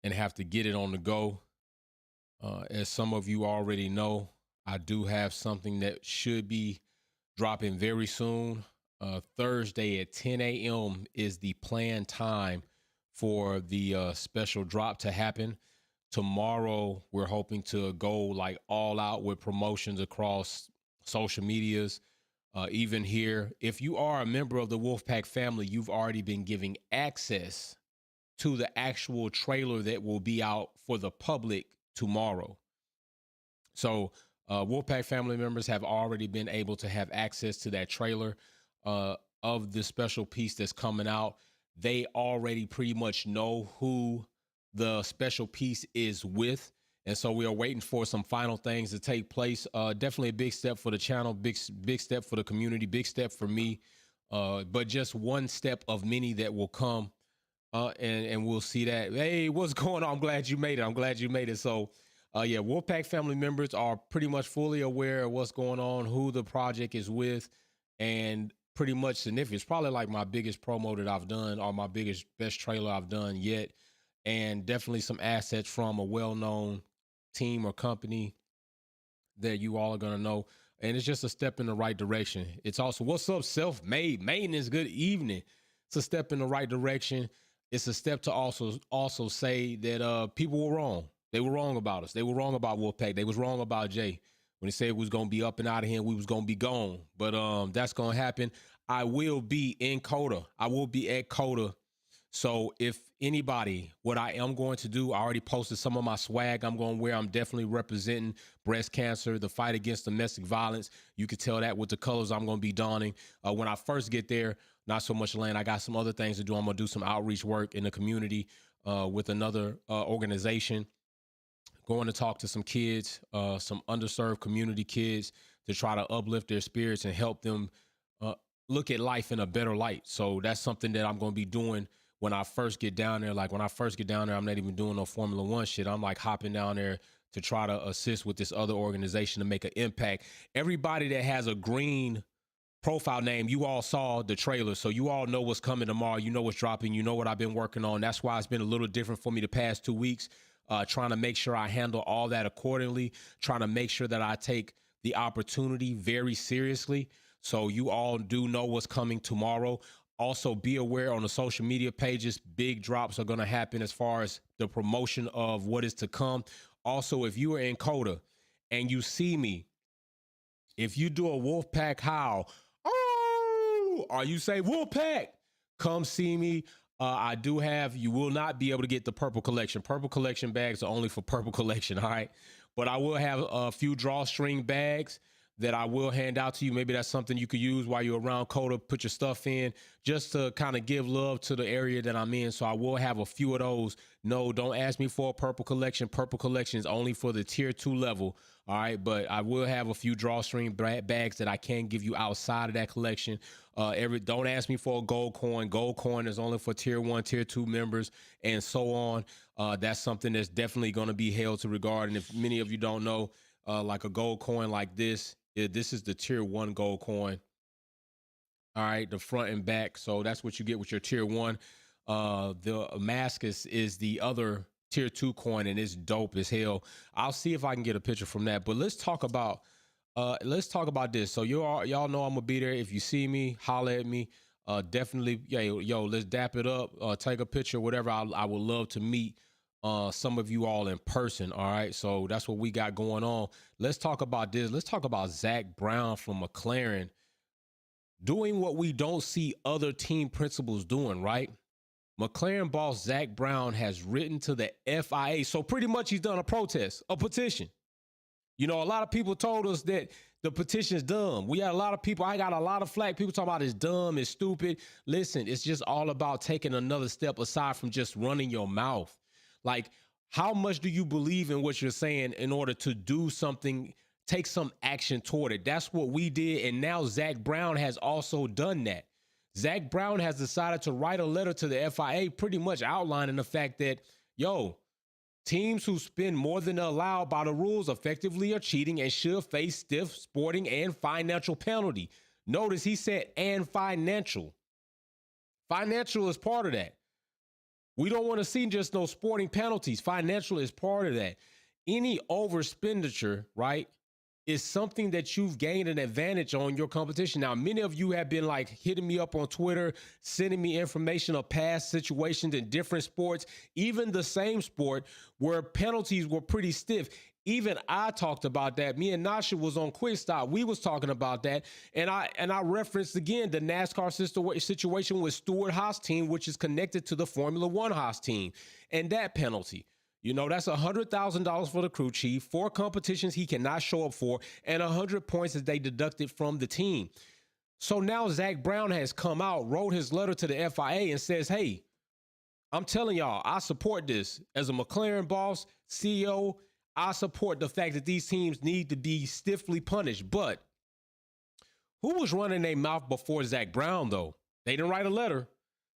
and have to get it on the go. As some of you already know, I do have something that should be dropping very soon. Thursday at 10 a.m. is the planned time for the special drop to happen. Tomorrow, we're hoping to go like all out with promotions across social medias. Even here, if you are a member of the Wolfpack family, you've already been giving access to the actual trailer that will be out for the public tomorrow. So Wolfpack family members have already been able to have access to that trailer of the special piece that's coming out. They already pretty much know who the special piece is with. And so we are waiting for some final things to take place. Definitely a big step for the channel, big step for the community, big step for me. But just one step of many that will come. And we'll see that. Hey, what's going on? I'm glad you made it. I'm glad you made it. So yeah, Wolfpack family members are pretty much fully aware of what's going on, who the project is with, and pretty much significant. It's probably like my biggest promo that I've done, or my best trailer I've done yet. And definitely some assets from a well-known team or company that you all are going to know. And it's just a step in the right direction. It's also, what's up, self-made maintenance? Good evening. It's a step in the right direction. It's a step to also say that people were wrong. They were wrong about us. They were wrong about Wolfpack. They was wrong about Jay when he said we was gonna be up and out of here and we was gonna be gone. But that's gonna happen. I will be in CODA. I will be at CODA. So if anybody, what I am going to do, I already posted some of my swag I'm going to wear. I'm definitely representing breast cancer, the fight against domestic violence. You could tell that with the colors I'm going to be donning. When I first get there, not so much land. I got some other things to do. I'm going to do some outreach work in the community with another organization. Going to talk to some kids, some underserved community kids, to try to uplift their spirits and help them look at life in a better light. So that's something that I'm going to be doing when I first get down there. Like when I first get down there, I'm not even doing no Formula One shit. I'm like hopping down there to try to assist with this other organization to make an impact. Everybody that has a green profile name, you all saw the trailer, so you all know what's coming tomorrow. You know what's dropping. You know what I've been working on. That's why it's been a little different for me the past 2 weeks, trying to make sure I handle all that accordingly, trying to make sure that I take the opportunity very seriously. So you all do know what's coming tomorrow. Also, be aware on the social media pages, big drops are going to happen as far as the promotion of what is to come. Also, if you are in CODA and you see me, if you do a Wolfpack howl, oh, or you say Wolfpack, come see me. I do have, you will not be able to get the purple collection. Purple collection bags are only for purple collection, all right? But I will have a few drawstring bags that I will hand out to you. Maybe that's something you could use while you're around CODA, put your stuff in, just to kind of give love to the area that I'm in. So I will have a few of those. No, don't ask me for a purple collection. Purple collection is only for the tier 2 level. All right, but I will have a few drawstring bags that I can give you outside of that collection. Don't ask me for a gold coin. Gold coin is only for tier 1, tier 2 members, and so on. That's something that's definitely going to be held to regard. And if many of you don't know, like a gold coin like this, this is the tier 1 gold coin. All right, the front and back. So that's what you get with your tier 1. The mask is the other tier 2 coin, and it's dope as hell. I'll see if I can get a picture from that. But let's talk about this. So y'all know I'm gonna be there. If you see me, holler at me. Definitely, yeah, yo, let's dap it up. Take a picture, whatever. I would love to meet some of you all in person. All right, so that's what we got going on. Let's talk about this. Let's talk about Zach Brown from McLaren doing what we don't see other team principals doing, right? McLaren boss Zach Brown has written to the FIA. So pretty much he's done a protest, a petition. You know, a lot of people told us that the petition is dumb. We had a lot of people, I got a lot of flack. People talking about it's dumb, it's stupid. Listen, it's just all about taking another step aside from just running your mouth. Like, how much do you believe in what you're saying in order to do something, take some action toward it? That's what we did. And now Zach Brown has also done that. Zach Brown has decided to write a letter to the FIA pretty much outlining the fact that, yo, teams who spend more than allowed by the rules effectively are cheating and should face stiff sporting and financial penalty. Notice he said, and financial. Financial is part of that. We don't want to see just no sporting penalties. Financial is part of that. Any overexpenditure, right, is something that you've gained an advantage on your competition. Now, many of you have been like hitting me up on Twitter, sending me information of past situations in different sports, even the same sport where penalties were pretty stiff. Even I talked about that. Me and Nasha was on Quick Stop. We was talking about that. And I referenced again the NASCAR situation with Stewart Haas team, which is connected to the Formula One Haas team. And that penalty, you know, that's $100,000 for the crew chief, 4 competitions he cannot show up for, and 100 points that they deducted from the team. So now Zach Brown has come out, wrote his letter to the FIA and says, hey, I'm telling y'all, I support this. As a McLaren boss, CEO, I support the fact that these teams need to be stiffly punished. But who was running their mouth before Zach Brown, though? They didn't write a letter.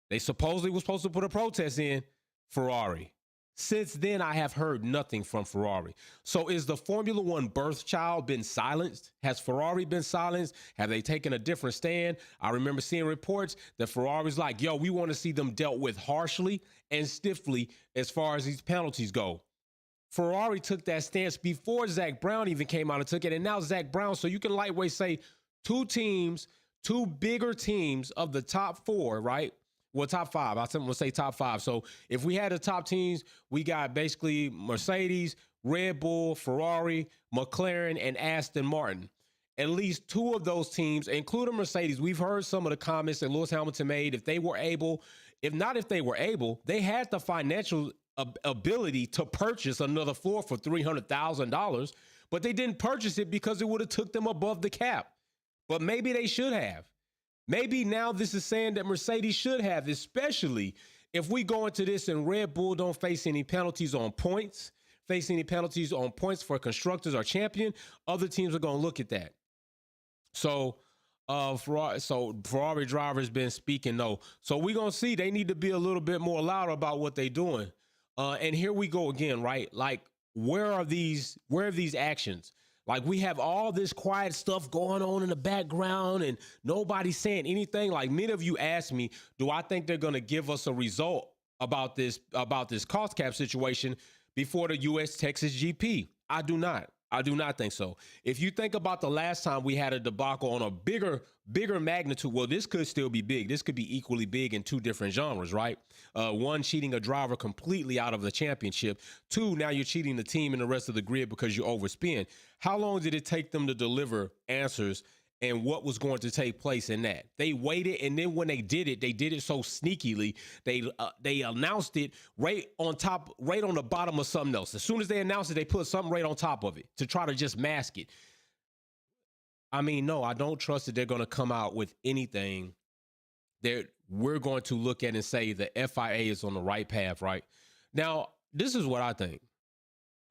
They supposedly were supposed to put a protest in. Ferrari. Since then, I have heard nothing from Ferrari. So is the Formula One birth child been silenced? Has Ferrari been silenced? Have they taken a different stand? I remember seeing reports that Ferrari's like, yo, we want to see them dealt with harshly and stiffly as far as these penalties go. Ferrari took that stance before Zach Brown even came out and took it. And now Zach Brown, so you can lightweight say 2 teams, 2 bigger teams of the top 4, right? Well, top 5. We'll say top 5. So if we had the top teams, we got basically Mercedes, Red Bull, Ferrari, McLaren, and Aston Martin. At least 2 of those teams, including Mercedes, we've heard some of the comments that Lewis Hamilton made. If they were able, they had the financial ability to purchase another floor for $300,000, but they didn't purchase it because it would have took them above the cap. But maybe they should have. Maybe now this is saying that Mercedes should have, especially if we go into this and Red Bull don't face any penalties on points, for constructors or champion, other teams are going to look at that. So Ferrari drivers been speaking no. So we're going to see they need to be a little bit more louder about what they're doing. And here we go again, right? Like, where are these actions? Like, we have all this quiet stuff going on in the background and nobody's saying anything. Like, many of you asked me, do I think they're going to give us a result about this cost cap situation before the U.S. Texas GP? I do not. I do not think so. If you think about the last time we had a debacle on a bigger magnitude, well, this could still be big. This could be equally big in 2 different genres, right? 1, cheating a driver completely out of the championship. 2, now you're cheating the team and the rest of the grid because you overspend. How long did it take them to deliver answers and what was going to take place in that? They waited, and then when they did it so sneakily. They announced it right on the bottom of something else. As soon as they announced it, they put something right on top of it to try to just mask it. I mean, no, I don't trust that they're going to come out with anything that we're going to look at and say the FIA is on the right path, right? Now, this is what I think.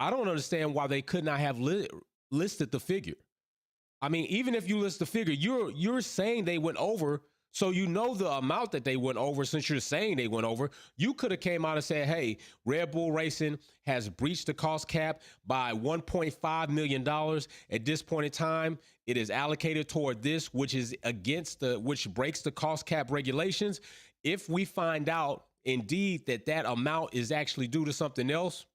I don't understand why they could not have listed the figure. I mean, even if you list the figure, you're saying they went over, so you know the amount that they went over. Since you're saying they went over, you could have came out and said, hey, Red Bull Racing has breached the cost cap by $1.5 million. At this point in time, it is allocated toward this, which breaks the cost cap regulations. If we find out indeed that amount is actually due to something else,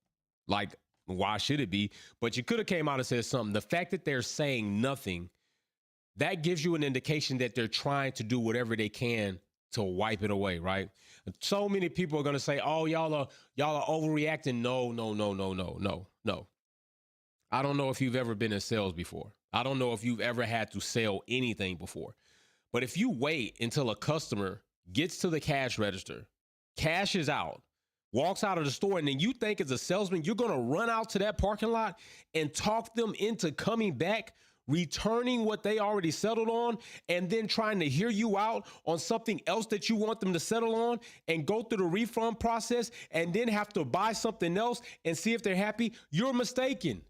like, why should it be? But you could have came out and said something. The fact that they're saying nothing, that gives you an indication that they're trying to do whatever they can to wipe it away, right? And so many people are going to say, oh, y'all are overreacting. No. I don't know if you've ever been in sales before. I don't know if you've ever had to sell anything before. But if you wait until a customer gets to the cash register, cashes out, walks out of the store, and then you think as a salesman, you're going to run out to that parking lot and talk them into coming back, returning what they already settled on, and then trying to hear you out on something else that you want them to settle on and go through the refund process and then have to buy something else and see if they're happy, you're mistaken.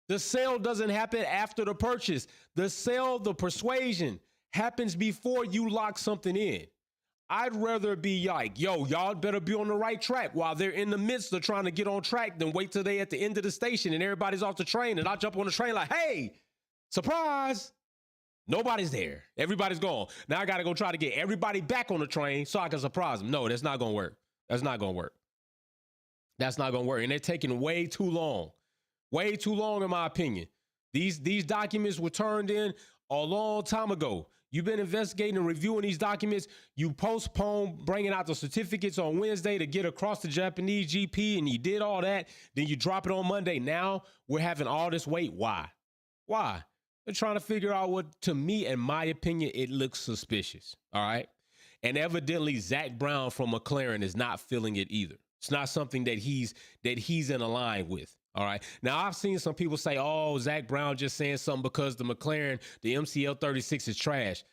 The sale doesn't happen after the purchase. The persuasion happens before you lock something in. I'd rather be like, yo, y'all better be on the right track while they're in the midst of trying to get on track than wait till they at the end of the station and everybody's off the train and I jump on the train like, hey, surprise. Nobody's there. Everybody's gone. Now I got to go try to get everybody back on the train so I can surprise them. No, that's not going to work. That's not going to work. That's not going to work. And they're taking way too long. Way too long, in my opinion. These documents were turned in a long time ago. You've been investigating and reviewing these documents. You postponed bringing out the certificates on Wednesday to get across the Japanese GP, and you did all that. Then you drop it on Monday. Now we're having all this wait. Why? Why? They're trying to figure out what, to me, in my opinion, it looks suspicious. All right. And evidently, Zach Brown from McLaren is not feeling it either. It's not something that he's in a line with. All right. Now, I've seen some people say, oh, Zach Brown just saying something because the McLaren, the MCL 36 is trash.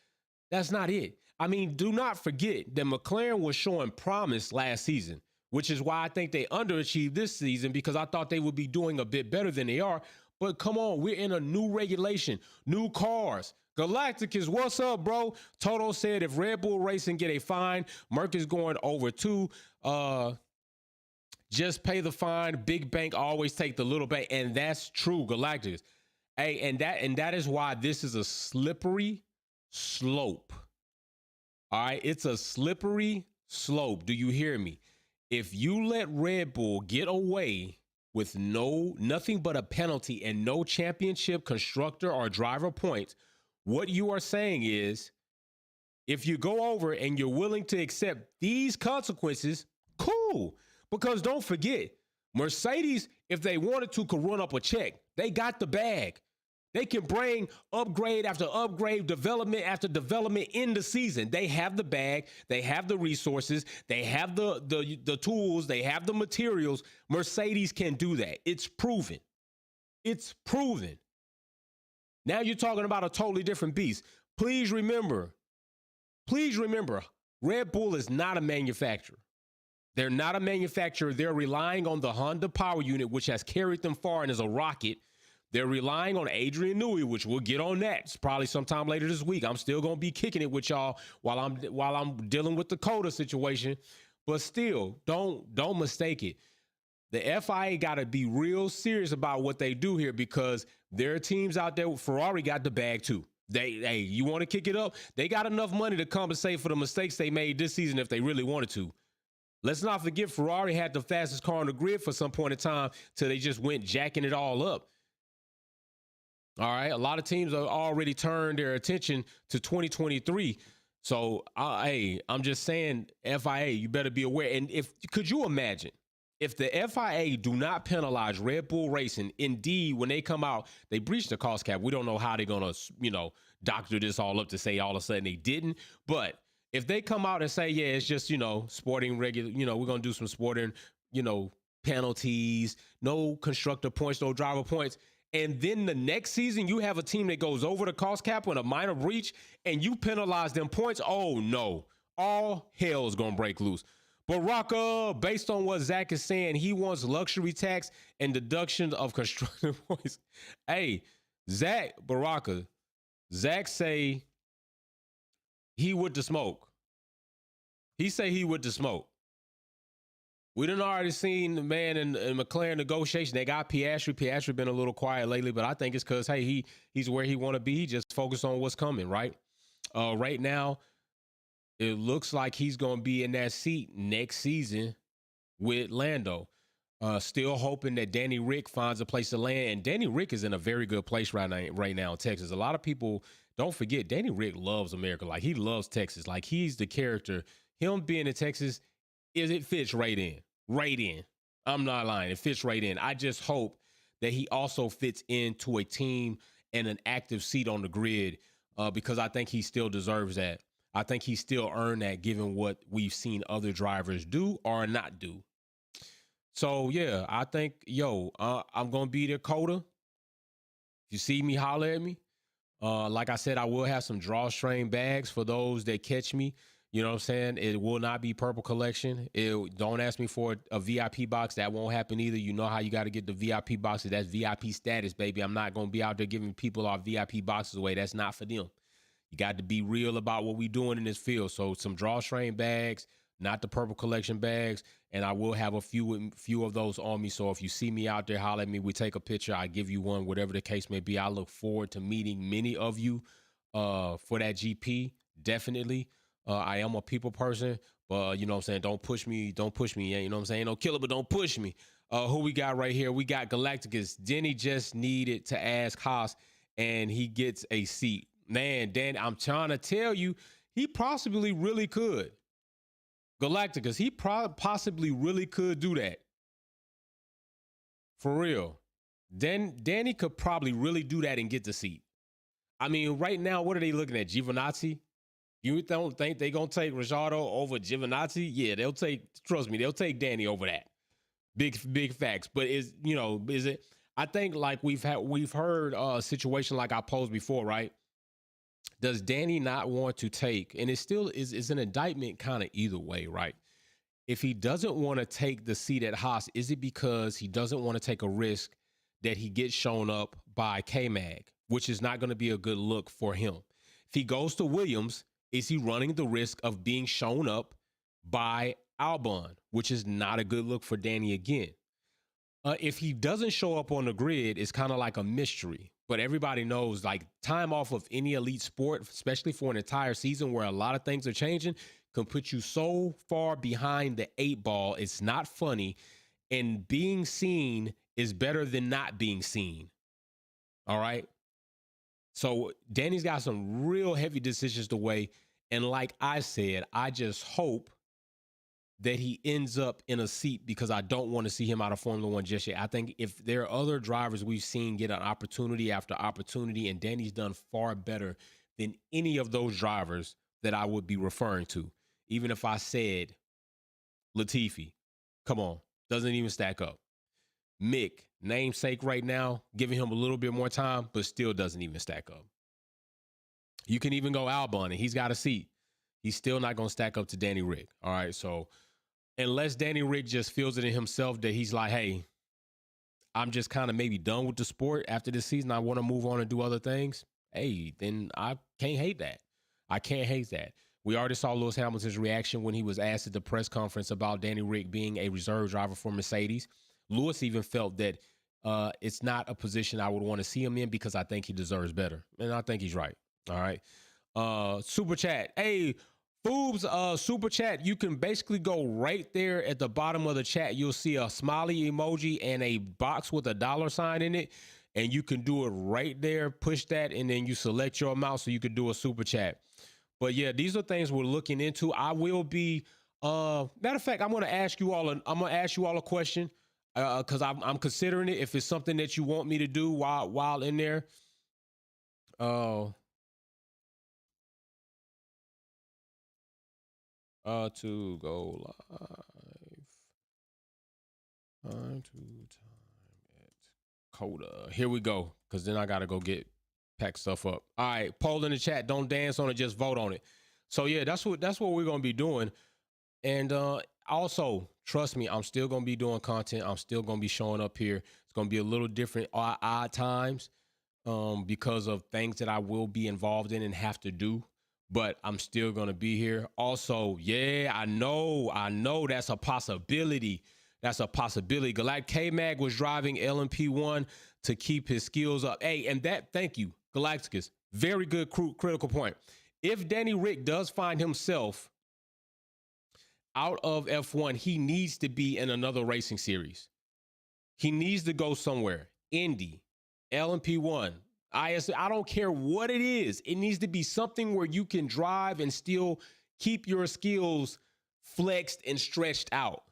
That's not it. I mean, do not forget that McLaren was showing promise last season, which is why I think they underachieved this season, because I thought they would be doing a bit better than they are. But come on, we're in a new regulation, new cars. Galacticus, what's up, bro? Toto said if Red Bull Racing get a fine, Merc is going over too. Just pay the fine. Big bank always take the little bank. And that's true, Galacticus. Hey, and that is why this is a slippery slope. All right, it's a slippery slope. Do you hear me? If you let Red Bull get away with nothing but a penalty and no championship, constructor, or driver points, what you are saying is, if you go over and you're willing to accept these consequences, cool. Because don't forget, Mercedes, if they wanted to, could run up a check. They got the bag. They can bring upgrade after upgrade, development after development in the season. They have the bag. They have the resources. They have the tools. They have the materials. Mercedes can do that. It's proven. It's proven. Now you're talking about a totally different beast. Please remember, Red Bull is not a manufacturer. They're not a manufacturer. They're relying on the Honda power unit, which has carried them far and is a rocket. They're relying on Adrian Newey, which we'll get on that. It's probably sometime later this week. I'm still going to be kicking it with y'all while I'm dealing with the CODA situation. But still, don't mistake it. The FIA got to be real serious about what they do here, because there are teams out there. Ferrari got the bag too. Hey, you want to kick it up? They got enough money to compensate for the mistakes they made this season if they really wanted to. Let's not forget Ferrari had the fastest car on the grid for some point in time till they just went jacking it all up. All right. A lot of teams have already turned their attention to 2023. So, I'm just saying, FIA, you better be aware. And could you imagine if the FIA do not penalize Red Bull Racing, indeed, when they come out, they breach the cost cap. We don't know how they're going to, doctor this all up to say all of a sudden they didn't. But if they come out and say, yeah, it's just, sporting regular, we're going to do some sporting, penalties, no constructor points, no driver points. And then the next season, you have a team that goes over the cost cap on a minor breach and you penalize them points. Oh, no. All hell is going to break loose. Baraka, based on what Zach is saying, he wants luxury tax and deduction of constructor points. Hey, Zach say he with the smoke. He say he with the smoke. We done already seen the man in McLaren negotiation. They got Piastri. Piastri been a little quiet lately, but I think it's because, hey, he's where he want to be. He just focused on what's coming, right? Right now, it looks like he's going to be in that seat next season with Lando. Still hoping that Danny Rick finds a place to land. And Danny Rick is in a very good place right now in Texas. A lot of people don't forget Danny Rick loves America. Like, he loves Texas. Like, he's the character. Him being in Texas, it fits right in. Right in. I'm not lying. It fits right in. I just hope that he also fits into a team and an active seat on the grid, because I think he still deserves that. I think he still earned that, given what we've seen other drivers do or not do. So, yeah, I think, I'm going to be there, CODA. If you see me, holler at me. Like I said, I will have some drawstring bags for those that catch me. You know what I'm saying? It will not be purple collection. Don't ask me for a VIP box. That won't happen either. You know how you got to get the VIP boxes. That's VIP status, baby. I'm not going to be out there giving people our VIP boxes away. That's not for them. You got to be real about what we doing in this field. So some drawstring bags, not the purple collection bags. And I will have a few of those on me. So if you see me out there, holler at me. We take a picture. I give you one, whatever the case may be. I look forward to meeting many of you for that GP. Definitely. I am a people person, But you know what I'm saying? Don't push me. Don't push me. Yeah, you know what I'm saying? No killer, but don't push me. Who we got right here? We got Galacticus. Denny just needed to ask Haas, and he gets a seat. Man, Danny, I'm trying to tell you, he possibly really could. Galacticus, he possibly really could do that. For real. Danny could probably really do that and get the seat. I mean, right now, what are they looking at? Giovinazzi? You don't think they're going to take Ricciardo over Giovinazzi? Yeah, they'll take, trust me, they'll take Danny over that. Big facts. But is it? I think like we've heard a situation like I posed before, right? Does Danny not want to take, and it still is an indictment kind of either way, right? If he doesn't want to take the seat at Haas, is it because he doesn't want to take a risk that he gets shown up by K-Mag, which is not going to be a good look for him? If he goes to Williams, is he running the risk of being shown up by Albon, which is not a good look for Danny again? If he doesn't show up on the grid, it's kind of like a mystery. But everybody knows, like, time off of any elite sport, especially for an entire season where a lot of things are changing, can put you so far behind the 8 ball. It's not funny. And being seen is better than not being seen. All right? So Danny's got some real heavy decisions to weigh. And like I said, I just hope that he ends up in a seat, because I don't want to see him out of Formula One just yet. I think if there are other drivers we've seen get an opportunity after opportunity, and Danny's done far better than any of those drivers that I would be referring to. Even if I said Latifi, come on, doesn't even stack up. Mick, namesake right now, giving him a little bit more time, but still doesn't even stack up. You can even go Albon, and he's got a seat. He's still not going to stack up to Danny Rick. All right, so unless Danny Rick just feels it in himself that he's like, hey, I'm just kind of maybe done with the sport after this season, I want to move on and do other things, hey, then I can't hate that. I can't hate that. We already saw Lewis Hamilton's reaction when he was asked at the press conference about Danny Rick being a reserve driver for Mercedes. Lewis even felt that it's not a position I would want to see him in, because I think he deserves better. And I think he's right. All right. Super chat. Hey, Foobs, super chat. You can basically go right there at the bottom of the chat. You'll see a smiley emoji and a box with a $sign in it. And you can do it right there. Push that, and then you select your amount so you can do a super chat. But yeah, these are things we're looking into. I will be, matter of fact, I'm going to ask you all a question, because I'm considering it. If it's something that you want me to do while in there. To go live. Time at CODA. Here we go, because then I got to go pack stuff up. All right, poll in the chat. Don't dance on it, just vote on it. So yeah, that's what we're going to be doing. And also, trust me, I'm still going to be doing content. I'm still going to be showing up here. It's going to be a little different odd times because of things that I will be involved in and have to do. But I'm still going to be here. Also, yeah, I know that's a possibility. That's a possibility. Galactic K-Mag was driving LMP1 to keep his skills up. Hey, and thank you, Galacticus. Very good critical point. If Danny Rick does find himself out of F1, he needs to be in another racing series. He needs to go somewhere. Indy, LMP1, IS, I don't care what it is. It needs to be something where you can drive and still keep your skills flexed and stretched out.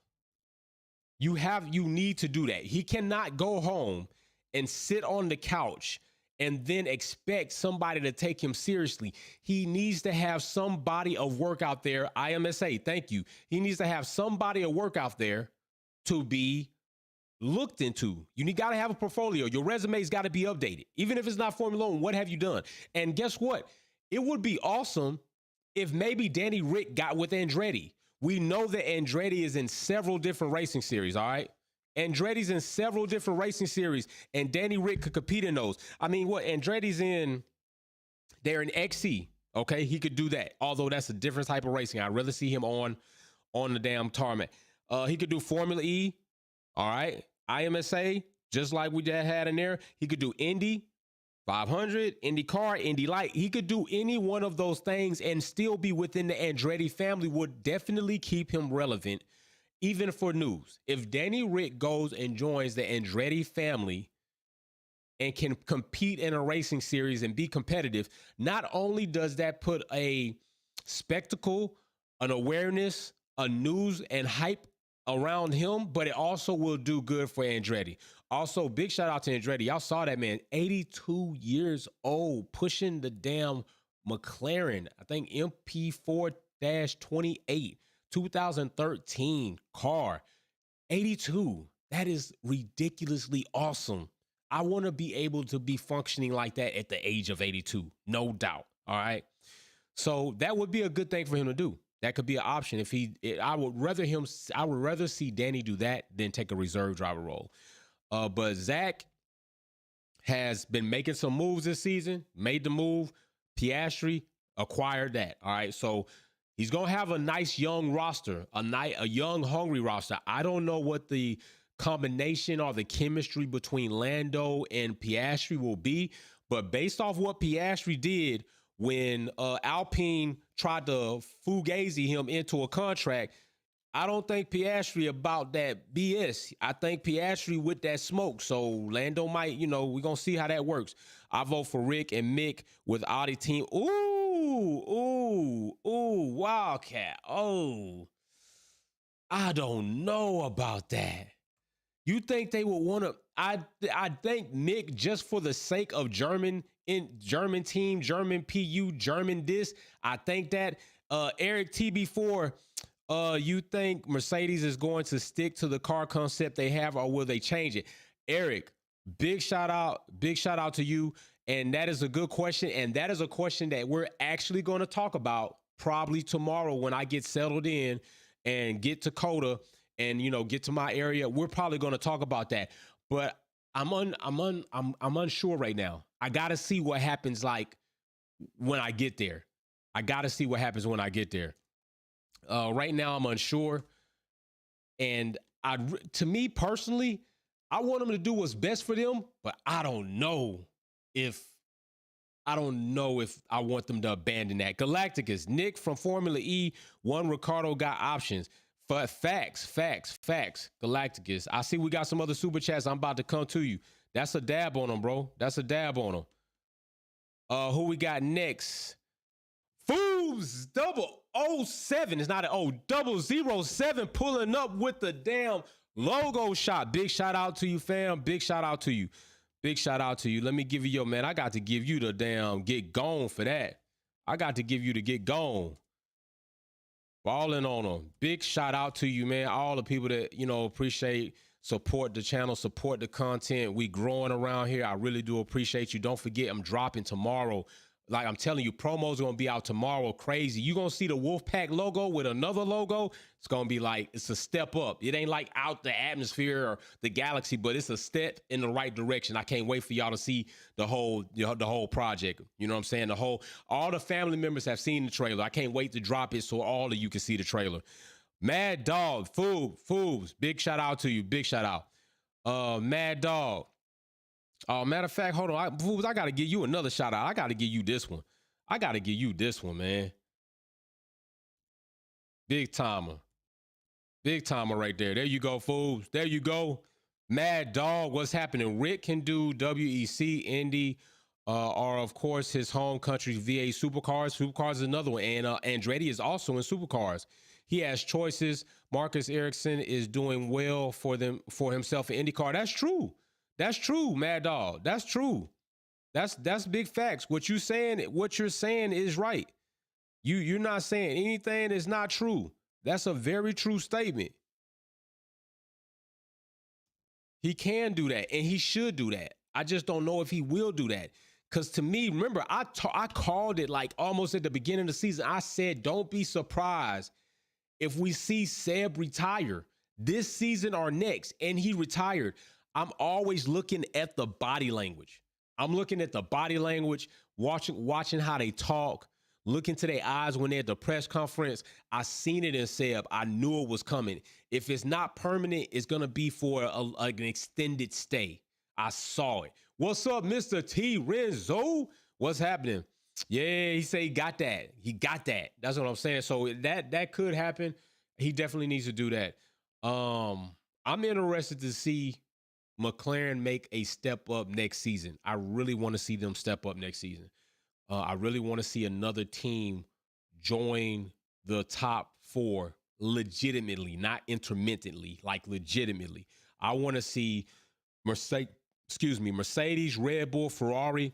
You need to do that. He cannot go home and sit on the couch and then expect somebody to take him seriously. He needs to have some body of work out there. IMSA, thank you. He needs to have some body of work out there to be looked into. You got to have a portfolio. Your resume's got to be updated. Even if it's not Formula One, what have you done? And guess what? It would be awesome if maybe Danny Rick got with Andretti. We know that Andretti is in several different racing series, all right? Andretti's in several different racing series, and Danny Rick could compete in those. I mean, what Andretti's in, they're in XC, okay? He could do that, although that's a different type of racing. I'd rather see him on the damn tarmac. He could do Formula E, all right? IMSA, just like we had in there. He could do Indy. 500, IndyCar, Indy Light. He could do any one of those things and still be within the Andretti family. Would definitely keep him relevant, even for news. If Danny Rick goes and joins the Andretti family and can compete in a racing series and be competitive, not only does that put a spectacle, an awareness, a news and hype around him, but it also will do good for Andretti. Also, big shout out to Andretti. Y'all saw that, man, 82 years old, pushing the damn McLaren, I think MP4-28, 2013 car, 82. That is ridiculously awesome. I want to be able to be functioning like that at the age of 82, no doubt. All right. So that would be a good thing for him to do. That could be an option. I would rather see Danny do that than take a reserve driver role. But Zach has been making some moves this season, made the move. Piastri acquired that. All right. So he's going to have a nice young roster, a young, hungry roster. I don't know what the combination or the chemistry between Lando and Piastri will be, but based off what Piastri did when Alpine tried to fugazi him into a contract, I don't think Piastri about that BS. I think Piastri with that smoke. So Lando might, we're going to see how that works. I vote for Rick and Mick with Audi team. Ooh, Wildcat. Oh, I don't know about that. You think they would want to? I think Mick, just for the sake of German team, German PU, German this. I think that Eric TB4. You think Mercedes is going to stick to the car concept they have, or will they change it? Eric, big shout out to you. And that is a good question. And that is a question that we're actually going to talk about probably tomorrow when I get settled in and get to CODA and, get to my area. We're probably going to talk about that. But I'm unsure right now. I got to see what happens like when I get there. Right now I'm unsure. And to me personally, I want them to do what's best for them, but I don't know if I want them to abandon that. Galacticus, Nick from Formula E, Ricciardo got options. Facts. Galacticus. I see we got some other super chats. I'm about to come to you. That's a dab on them, bro. That's a dab on them. Who we got next? Foobs 007. It's not an 007 pulling up with the damn logo shot. Big shout out to you, fam. Big shout out to you. Let me give you man. I got to give you the damn get gone for that. I got to give you the get gone. Balling on them. Big shout out to you, man. All the people that, appreciate, support the channel, support the content. We growing around here. I really do appreciate you. Don't forget, I'm dropping tomorrow. Like I'm telling you, promos are going to be out tomorrow. Crazy. You're going to see the Wolfpack logo with another logo. It's going to be like, it's a step up. It ain't like out the atmosphere or the galaxy, but it's a step in the right direction. I can't wait for y'all to see the whole project. You know what I'm saying? All the family members have seen the trailer. I can't wait to drop it so all of you can see the trailer. Mad Dog, Foobs, big shout out to you. Big shout out. Mad Dog. Matter of fact, hold on. I got to give you another shout out. I got to give you this one. Man. Big timer right there. There you go, fools. There you go. Mad Dog, what's happening? Rick can do WEC, Indy, or of course his home country's VA Supercars. Supercars is another one. And Andretti is also in Supercars. He has choices. Marcus Ericsson is doing well for himself in IndyCar. That's true. Mad Dog. That's true. That's big facts. What you're saying is right. You're not saying anything that's not true. That's a very true statement. He can do that, and he should do that. I just don't know if he will do that. Because to me, remember, I called it like almost at the beginning of the season. I said, don't be surprised if we see Seb retire this season or next, and he retired. I'm always looking at the body language. Watching how they talk, looking to their eyes when they're at the press conference. I seen it in Seb. I knew it was coming. If it's not permanent, it's going to be for an extended stay. I saw it. What's up, Mr. T Renzo? What's happening? Yeah, he said he got that. He got that. That's what I'm saying. So that could happen. He definitely needs to do that. I'm interested to see McLaren make a step up next season. I really want to see them step up next season. I really want to see another team join the top four legitimately, not intermittently, like legitimately. I want to see Mercedes, Red Bull, Ferrari,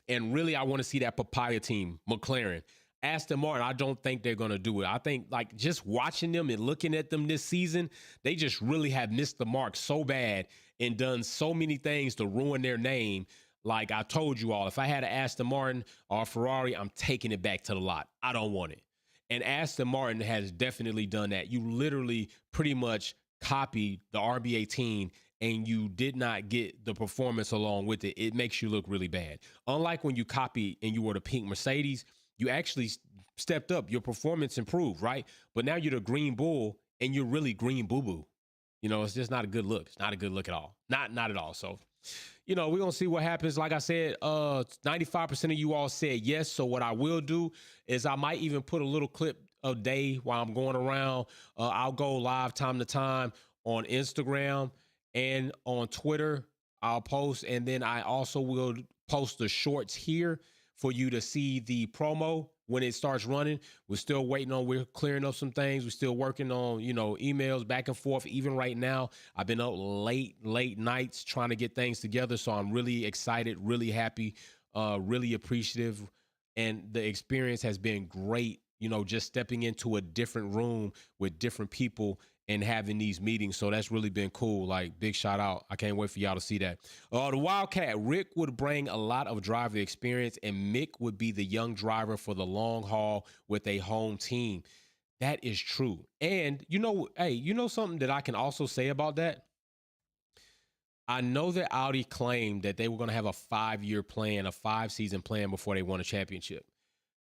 and really I want to see that papaya team, McLaren. Aston Martin, I don't think they're going to do it. I think like just watching them and looking at them this season, they just really have missed the mark so bad and done so many things to ruin their name. Like I told you all, if I had an Aston Martin or a Ferrari, I'm taking it back to the lot. I don't want it. And Aston Martin has definitely done that. You literally pretty much copied the RB18 and you did not get the performance along with it. It makes you look really bad. Unlike when you copy and you were the pink Mercedes, you actually stepped up. Your performance improved, right? But now you're the green bull and you're really green boo-boo. You know, it's just not a good look. It's not a good look at all. Not at all. So, you know, we're going to see what happens. Like I said, 95% of you all said yes. So what I will do is I might even put a little clip a day while I'm going around. I'll go live time to time on Instagram and on Twitter. I'll post, and then I also will post the shorts here for you to see the promo when it starts running. We're clearing up some things. We're still working on, emails back and forth. Even right now, I've been up late nights trying to get things together. So I'm really excited, really happy, really appreciative. And the experience has been great, just stepping into a different room with different people and having these meetings. So that's really been cool. Like, big shout out. I can't wait for y'all to see that. The Wildcat, Rick would bring a lot of driver experience, and Mick would be the young driver for the long haul with a home team. That is true. And, something that I can also say about that? I know that Audi claimed that they were going to have a 5-year plan, a 5-season plan before they won a championship.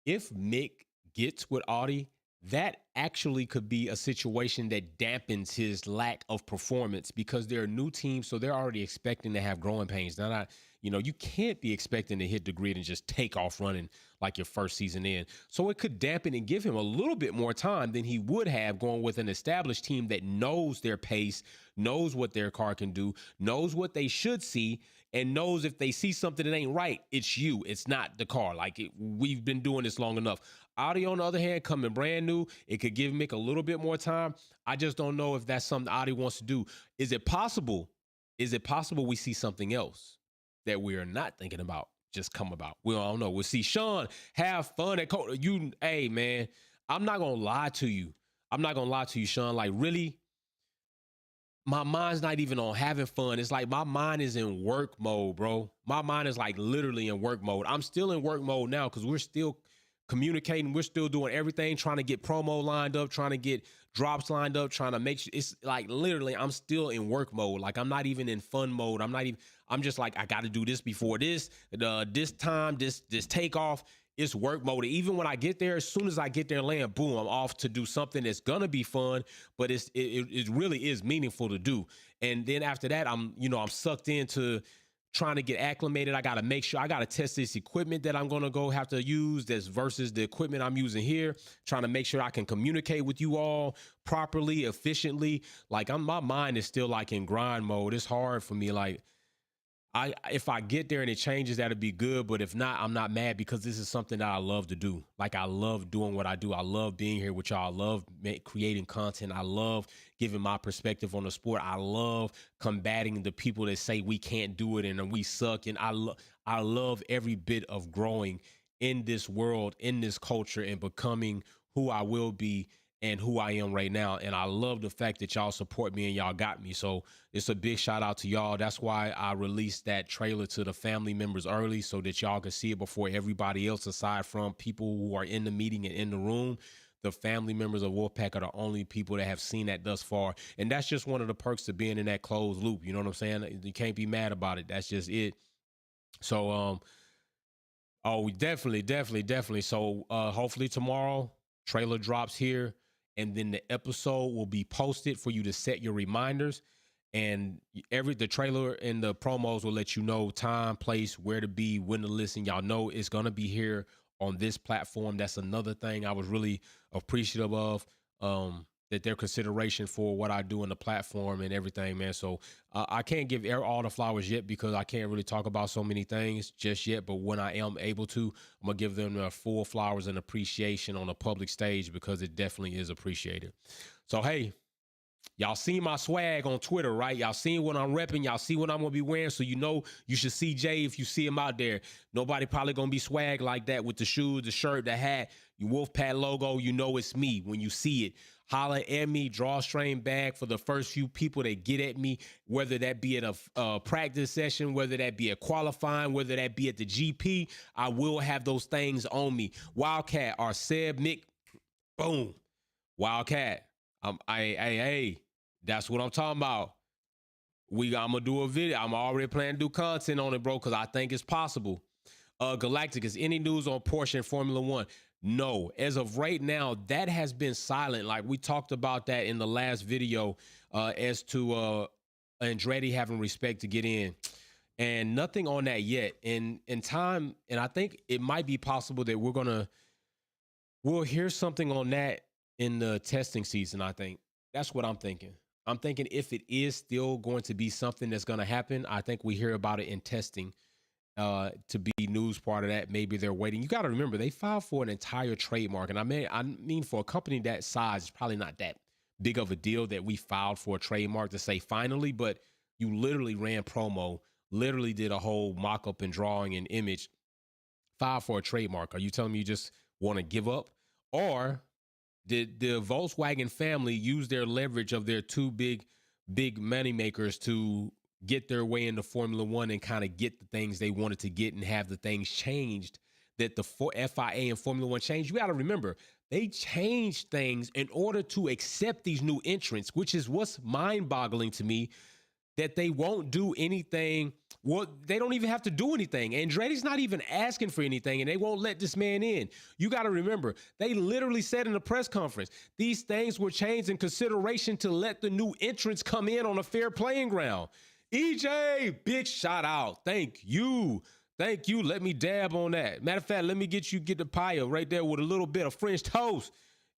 If Mick gets with Audi, that actually could be a situation that dampens his lack of performance because they're a new team, so they're already expecting to have growing pains. Now, you can't be expecting to hit the grid and just take off running like your first season in. So it could dampen and give him a little bit more time than he would have going with an established team that knows their pace, knows what their car can do, knows what they should see, and knows if they see something that ain't right, it's you. It's not the car. We've been doing this long enough. Audi, on the other hand, coming brand new, it could give Mick a little bit more time. I just don't know if that's something Audi wants to do. Is it possible? We see something else that we are not thinking about just come about? We don't know. We'll see. Sean, have fun at CODA. Hey, man, I'm not going to lie to you. Sean. Like, really, my mind's not even on having fun. It's like my mind is in work mode, bro. My mind is like literally in work mode. I'm still in work mode now because we're still communicating. We're still doing everything, trying to get promo lined up, trying to get drops lined up, trying to make sure. It's like literally I'm still in work mode. Like I'm not even in fun mode. I'm just like, I got to do this before this takeoff. It's work mode. Even when I get there, as soon as I get there and land, boom, I'm off to do something that's gonna be fun, but it really is meaningful to do. And then after that, I'm sucked into trying to get acclimated. I got to make sure I got to test this equipment that I'm going to go have to use this versus the equipment I'm using here, trying to make sure I can communicate with you all properly, efficiently. Like my mind is still like in grind mode. It's hard for me. Like if I get there and it changes, that'd be good. But if not, I'm not mad because this is something that I love to do. Like I love doing what I do. I love being here with y'all. I love creating content. I love giving my perspective on the sport. I love combating the people that say we can't do it and we suck. And I love every bit of growing in this world, in this culture, and becoming who I will be and who I am right now. And I love the fact that y'all support me and y'all got me. So it's a big shout out to y'all. That's why I released that trailer to the family members early so that y'all can see it before everybody else, aside from people who are in the meeting and in the room. The family members of Wolfpack are the only people that have seen that thus far. And that's just one of the perks of being in that closed loop. You know what I'm saying? You can't be mad about it. That's just it. So, definitely. So hopefully tomorrow, trailer drops here. And then the episode will be posted for you to set your reminders. And the trailer and the promos will let you know time, place, where to be, when to listen. Y'all know it's gonna be here on this platform. That's another thing I was really appreciative of. That their consideration for what I do in the platform and everything, man. So I can't give all the flowers yet because I can't really talk about so many things just yet. But when I am able to, I'm gonna give them their full flowers and appreciation on a public stage because it definitely is appreciated. So hey, y'all seen my swag on Twitter, right? Y'all seen what I'm repping. Y'all see what I'm going to be wearing. So you know you should see Jay if you see him out there. Nobody probably going to be swag like that with the shoes, the shirt, the hat, your Wolfpack logo. You know it's me when you see it. Holler at me, drawstring bag for the first few people that get at me, whether that be at a practice session, whether that be a qualifying, whether that be at the GP. I will have those things on me. Wildcat or Seb, Mick, boom. Wildcat. Hey, that's what I'm talking about. I'm gonna do a video. I'm already planning to do content on it, bro, because I think it's possible. Galacticus, any news on Porsche and Formula One? No, as of right now, that has been silent. Like we talked about that in the last video, as to Andretti having respect to get in, and nothing on that yet. In time, and I think it might be possible that we'll hear something on that in the testing season. I think that's what I'm thinking. I'm thinking if it is still going to be something that's going to happen, I think we hear about it in testing to be news part of that. Maybe they're waiting. You got to remember, they filed for an entire trademark. And I mean, for a company that size, it's probably not that big of a deal that we filed for a trademark to say finally, but you literally ran promo, literally did a whole mock-up and drawing and image, filed for a trademark. Are you telling me you just want to give up? Or did the Volkswagen family use their leverage of their two big money makers to get their way into Formula One and kind of get the things they wanted to get and have the things changed that the FIA and Formula One changed? You got to remember, they changed things in order to accept these new entrants, which is what's mind-boggling to me, that they won't do anything. Well, they don't even have to do anything. Andretti's not even asking for anything, and they won't let this man in. You got to remember, they literally said in the press conference, these things were changed in consideration to let the new entrants come in on a fair playing ground. EJ, big shout out. Thank you. Thank you. Let me dab on that. Matter of fact, let me get the pie right there with a little bit of French toast.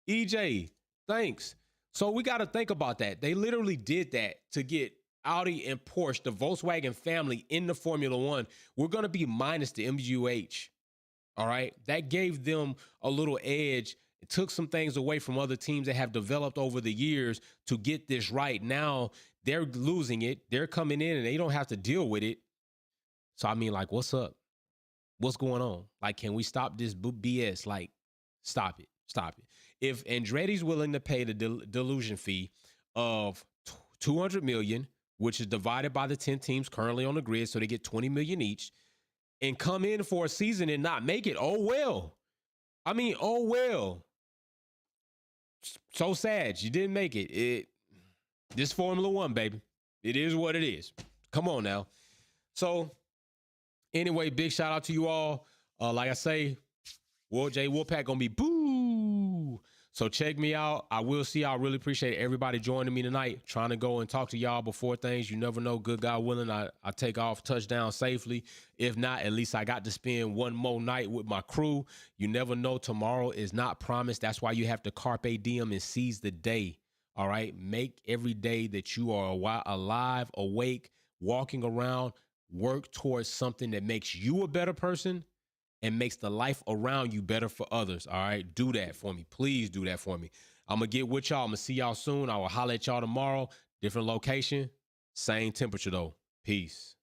EJ, thanks. So we got to think about that. They literally did that to get Audi and Porsche, the Volkswagen family, in the Formula One. We're going to be minus the MGUH. All right. That gave them a little edge. It took some things away from other teams that have developed over the years to get this right. Now they're losing it. They're coming in and they don't have to deal with it. So, I mean, like, what's up? What's going on? Like, can we stop this BS? Like, stop it. Stop it. If Andretti's willing to pay the delusion fee of $200 million, which is divided by the 10 teams currently on the grid, so they get $20 million each, and come in for a season and not make it, oh well. I mean, oh well. So sad you didn't make it. This Formula One, baby. It is what it is. Come on now. So anyway, big shout out to you all. Like I say, Wolfpack gonna be boo. So check me out. I will see y'all. Really appreciate everybody joining me tonight. Trying to go and talk to y'all before things. You never know. Good God willing, I take off touchdown safely. If not, at least I got to spend one more night with my crew. You never know. Tomorrow is not promised. That's why you have to carpe diem and seize the day. All right. Make every day that you are alive, awake, walking around, work towards something that makes you a better person and makes the life around you better for others. All right. Do that for me. Please do that for me. I'm going to get with y'all. I'm going to see y'all soon. I will holler at y'all tomorrow. Different location, same temperature though. Peace.